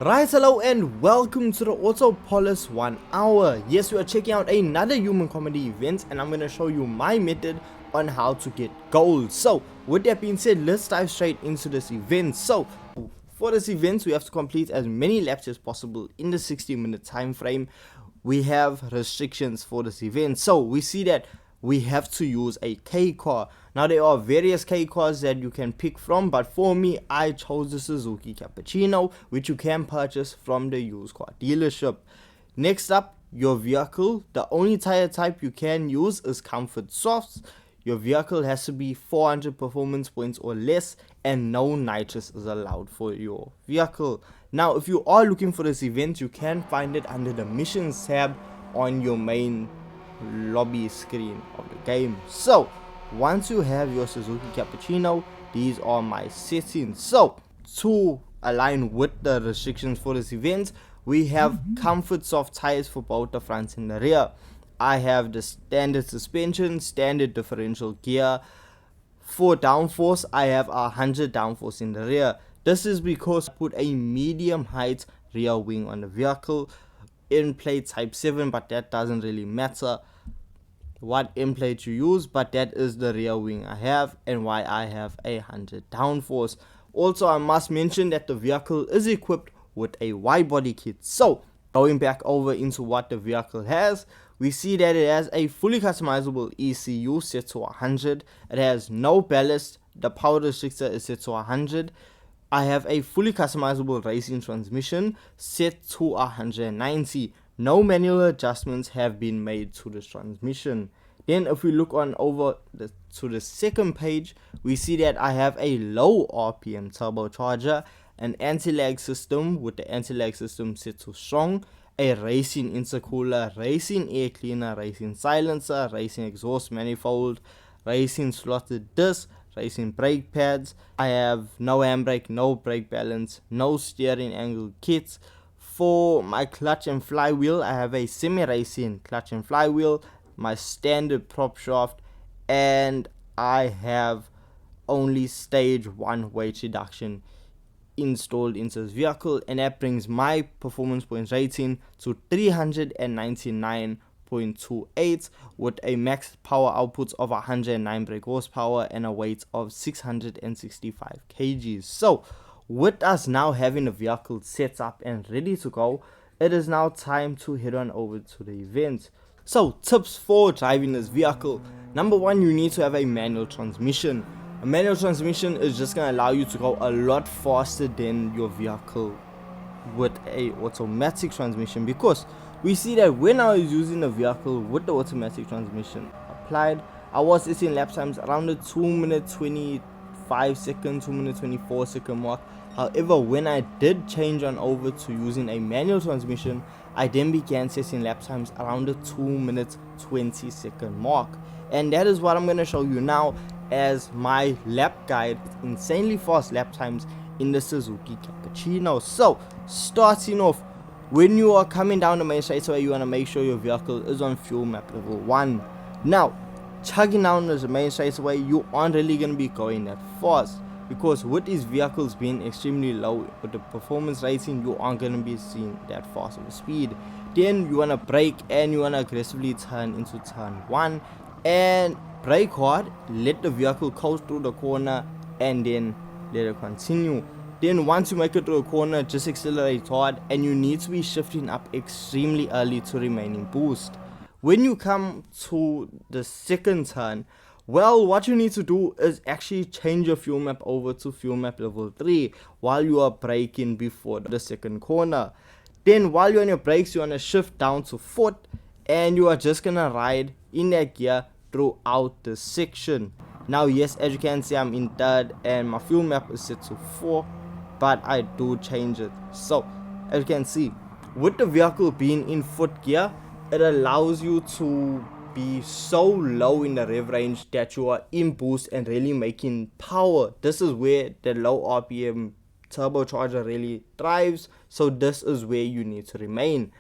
Right, hello and welcome to the Auto Polis 1 hour. Yes, we are checking out another human comedy event and I'm going to show you my method on how to get gold. So, with that being said, let's dive straight into this event. So, for this event, we have to complete as many laps as possible in the 60-minute time frame. We have restrictions for this event. So, we see that we have to use a K car. Now there are various K cars that you can pick from, but for me I chose the Suzuki Cappuccino, which you can purchase from the used car dealership. Next up, your vehicle. The only tire type you can use is Comfort Softs. Your vehicle has to be 400 performance points or less, and no nitrous is allowed for your vehicle. Now if you are looking for this event, you can find it under the missions tab on your main lobby screen of the game. So once you have your Suzuki Cappuccino, these are my settings. So to align with the restrictions for this event, we have Comfort Soft tires for both the front and the rear. I have the standard suspension, standard differential gear. For downforce, I have 100 downforce in the rear. This is because I put a medium height rear wing on the vehicle in plate type 7, but that doesn't really matter what end plate you use, but that is the rear wing I have and why I have 100 downforce. Also, I must mention that the vehicle is equipped with a wide body kit. So going back over into what the vehicle has, we see that it has a fully customizable ECU set to 100. It has no ballast. The power restrictor is set to 100. I have a fully customizable racing transmission set to 190. No manual adjustments have been made to this transmission. Then if we look on over to the second page, we see that I have a low RPM turbocharger, an anti-lag system with the anti-lag system set to strong, a racing intercooler, racing air cleaner, racing silencer, racing exhaust manifold, racing slotted disc, racing brake pads. I have no handbrake, no brake balance, no steering angle kits. For my clutch and flywheel, I have a semi-racing clutch and flywheel, my standard prop shaft, and I have only stage 1 weight reduction installed into this vehicle, and that brings my performance points rating to 399.28 with a max power output of 109 brake horsepower and a weight of 665 kgs. So with us now having the vehicle set up and ready to go, it is now time to head on over to the event. So tips for driving this vehicle. Number 1, you need to have a manual transmission. A manual transmission is just going to allow you to go a lot faster than your vehicle with a automatic transmission, because we see that when I was using the vehicle with the automatic transmission applied, I was setting lap times around the 2 minute 25 second, 2 minute 24 second mark. However, when I did change on over to using a manual transmission, I then began setting lap times around the 2 minute 20 second mark. And that is what I'm going to show you now as my lap guide, insanely fast lap times in the Suzuki Cappuccino. So starting off, when you are coming down the main straightaway, you want to make sure your vehicle is on fuel map level 1. Now chugging down the main straightaway, you aren't really going to be going that fast, because with these vehicles being extremely low with the performance rating, you aren't going to be seeing that fast of a speed. Then you want to brake and you want to aggressively turn into turn 1 and brake hard, let the vehicle coast through the corner and then let it continue. Then once you make it through a corner, just accelerate hard, and you need to be shifting up extremely early to remain in boost. When you come to the second turn, well, what you need to do is actually change your fuel map over to fuel map level 3 while you are braking before the second corner. Then while you're on your brakes, you want to shift down to fourth, and you are just going to ride in that gear throughout the section. Now yes, as you can see, I'm in third and my fuel map is set to 4, but I do change it. So as you can see, with the vehicle being in fourth gear, it allows you to be so low in the rev range that you are in boost and really making power. This is where the low RPM turbocharger really thrives, so this is where you need to remain.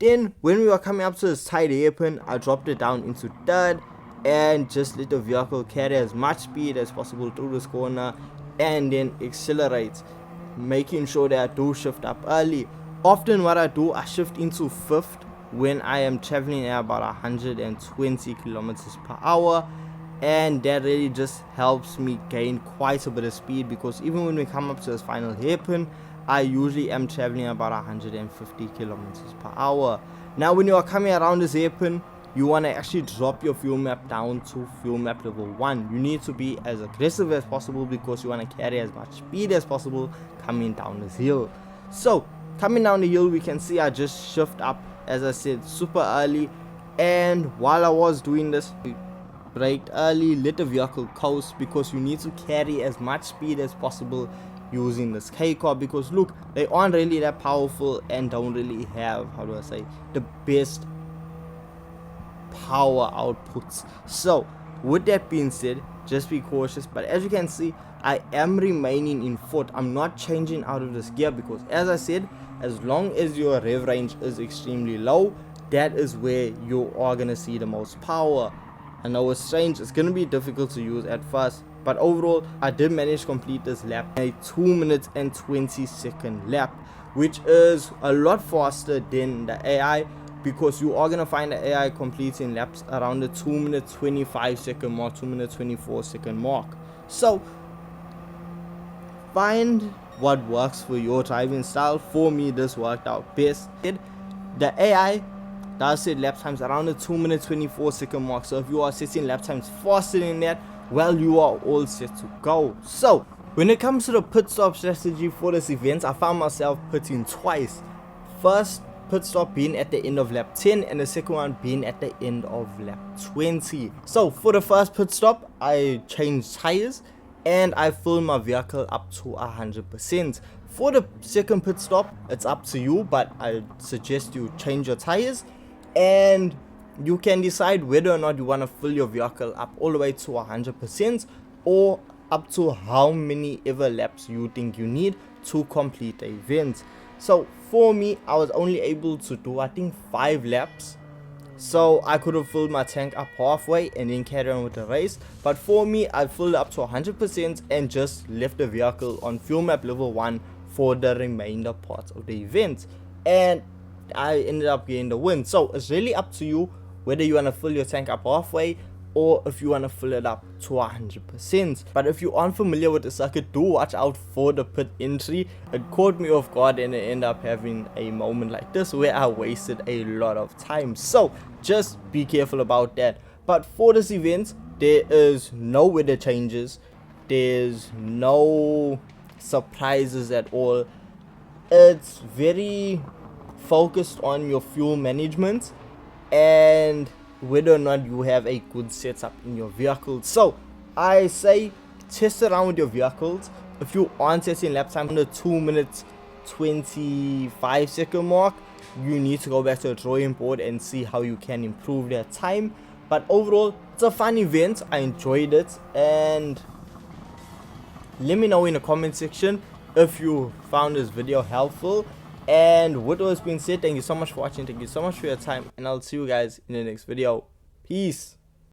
Then when we were coming up to this tight hairpin, I dropped it down into third and just let the vehicle carry as much speed as possible through this corner and then accelerate. making sure that I do shift up early. Often what I do, I shift into fifth when I am traveling at about 120 kilometers per hour, and that really just helps me gain quite a bit of speed, because even when we come up to this final hairpin, I usually am traveling about 150 kilometers per hour. Now when you are coming around this hairpin, you want to actually drop your fuel map down to fuel map level 1. You need to be as aggressive as possible, because you want to carry as much speed as possible coming down this hill. So coming down the hill, we can see I just shift up, as I said, super early. And while I was doing this, braked early, let the vehicle coast, because you need to carry as much speed as possible using this K car, because look, they aren't really that powerful and don't really have, how do I say, the best power outputs. So with that being said, just be cautious. But as you can see, I am remaining in fourth. I'm not changing out of this gear, because as I said, as long as your rev range is extremely low, that is where you are gonna see the most power. I know it's strange, it's gonna be difficult to use at first, but overall I did manage to complete this lap a 2 minutes and 20-second lap, which is a lot faster than the AI, because you are gonna find the AI completing laps around the 2 minute 25-second mark, 2 minute 24-second mark. So find what works for your driving style. For me, this worked out best. The AI does set lap times around the 2 minute 24-second mark, so if you are setting lap times faster than that, well, you are all set to go. So when it comes to the pit stop strategy for this event, I found myself pitting twice. First pit stop being at the end of lap 10, and the second one being at the end of lap 20. So for the first pit stop, I changed tires and I filled my vehicle up to 100%. For the second pit stop, it's up to you, but I suggest you change your tires, and you can decide whether or not you want to fill your vehicle up all the way to 100%, or up to how many ever laps you think you need to complete the event. So for me, I was only able to do, I think, 5 laps, so I could have filled my tank up halfway and then carry on with the race. But for me, I filled up to 100% and just left the vehicle on fuel map level 1 for the remainder part of the event, and I ended up getting the win. So it's really up to you whether you want to fill your tank up halfway or if you want to fill it up to 100%. But if you aren't familiar with the circuit, do watch out for the pit entry. It caught me off guard and I ended up having a moment like this where I wasted a lot of time. So just be careful about that. But for this event, there is no weather changes, there's no surprises at all. It's very focused on your fuel management and whether or not you have a good setup in your vehicle. So I say test around with your vehicles. If you aren't setting lap time on the 2 minutes 25-second mark, you need to go back to the drawing board and see how you can improve that time. But overall, it's a fun event. I enjoyed it, and let me know in the comment section if you found this video helpful. And with all this being said, thank you so much for watching, thank you so much for your time, and I'll see you guys in the next video. Peace.